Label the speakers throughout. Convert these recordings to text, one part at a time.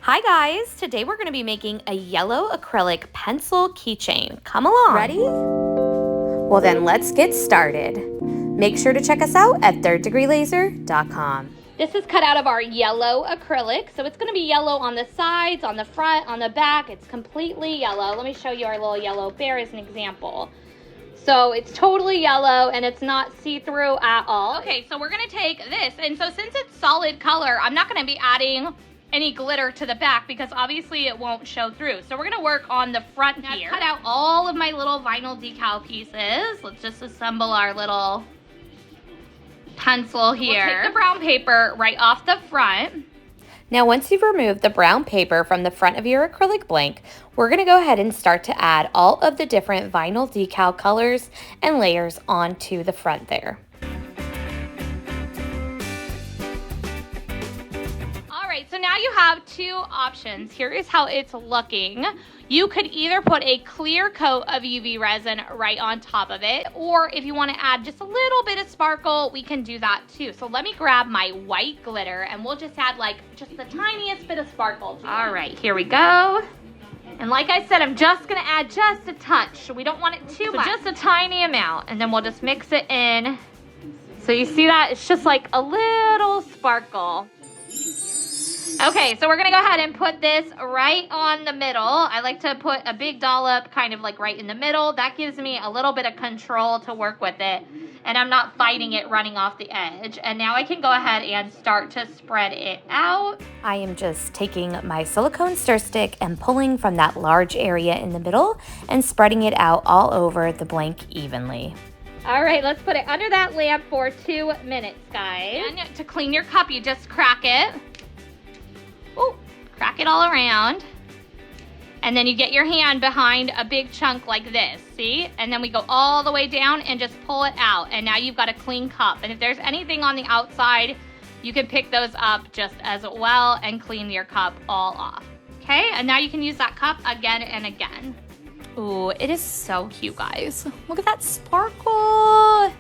Speaker 1: Hi guys, today we're going to be making a yellow acrylic pencil keychain. Come along. Ready? Well then let's get started. Make sure to check us out at thirddegreelaser.com. This is cut out of our yellow acrylic, so it's going to be yellow on the sides, on the front, on the back. It's completely yellow. Let me show you our little yellow bear as an example. So it's totally yellow and it's not see-through at all. Okay, so we're going to take this, and so since it's solid color, I'm not going to be adding any glitter to the back because obviously it won't show through. So we're gonna work on the front here. Cut out all of my little vinyl decal pieces. Let's just assemble our little pencil here. We'll take the brown paper right off the front. Now once you've removed the brown paper from the front of your acrylic blank, we're gonna go ahead and start to add all of the different vinyl decal colors and layers onto the front there. So now you have two options. Here is how it's looking. You could either put a clear coat of UV resin right on top of it, or if you want to add just a little bit of sparkle, we can do that too. So let me grab my white glitter and we'll just add like just the tiniest bit of sparkle. All right, here we go. And like I said, I'm just gonna add just a touch. We don't want it too much. Just a tiny amount, and then we'll just mix it in. So you see that? It's just like a little sparkle. Okay, so we're gonna go ahead and put this right on the middle. I like to put a big dollop kind of like right in the middle. That gives me a little bit of control to work with it, and I'm not fighting it running off the edge. And now I can go ahead and start to spread it out. I am just taking my silicone stir stick and pulling from that large area in the middle and spreading it out all over the blank evenly. All right, let's put it under that lamp for 2 minutes, guys. And to clean your cup, you just crack it. Oh, crack it all around. And then you get your hand behind a big chunk like this, see? And then we go all the way down and just pull it out. And now you've got a clean cup. And if there's anything on the outside, you can pick those up just as well and clean your cup all off. Okay, and now you can use that cup again and again. Ooh, it is so cute, guys. Look at that sparkle.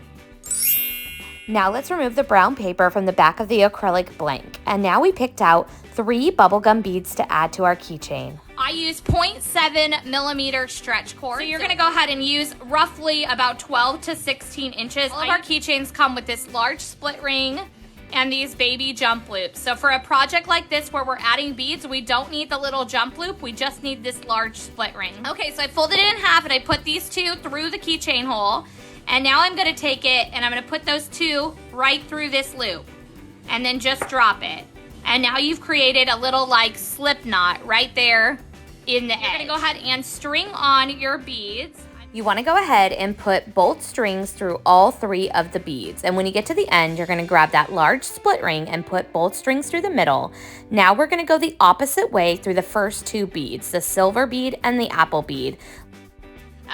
Speaker 1: Now let's remove the brown paper from the back of the acrylic blank. And now we picked out 3 bubblegum beads to add to our keychain. I use 0.7 millimeter stretch cord. So you're gonna go ahead and use roughly about 12 to 16 inches. All of our keychains come with this large split ring and these baby jump loops. So for a project like this where we're adding beads, we don't need the little jump loop, we just need this large split ring. Okay, so I folded it in half and I put these 2 through the keychain hole. And now I'm gonna take it and I'm gonna put those 2 right through this loop and then just drop it. And now you've created a little like slip knot right there in the edge. You're gonna go ahead and string on your beads. You wanna go ahead and put both strings through all 3 of the beads. And when you get to the end, you're gonna grab that large split ring and put both strings through the middle. Now we're gonna go the opposite way through the first 2 beads, the silver bead and the apple bead.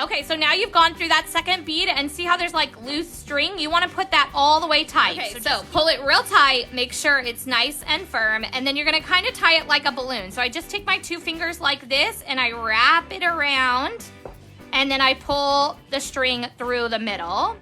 Speaker 1: Okay, so now you've gone through that second bead and see how there's like loose string? You wanna put that all the way tight. Okay, so pull it real tight, make sure it's nice and firm, and then you're gonna kind of tie it like a balloon. So I just take my 2 fingers like this and I wrap it around, and then I pull the string through the middle.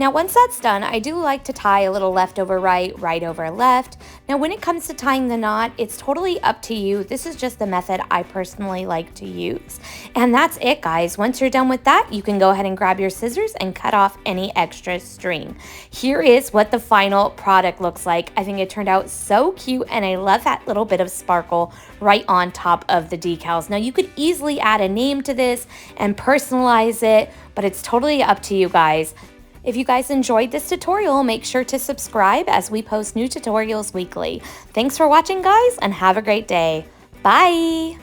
Speaker 1: Now once that's done, I do like to tie a little left over right, right over left. Now when it comes to tying the knot, it's totally up to you. This is just the method I personally like to use. And that's it, guys. Once you're done with that, you can go ahead and grab your scissors and cut off any extra string. Here is what the final product looks like. I think it turned out so cute, and I love that little bit of sparkle right on top of the decals. Now you could easily add a name to this and personalize it, but it's totally up to you guys. If you guys enjoyed this tutorial, make sure to subscribe as we post new tutorials weekly. Thanks for watching, guys, and have a great day. Bye!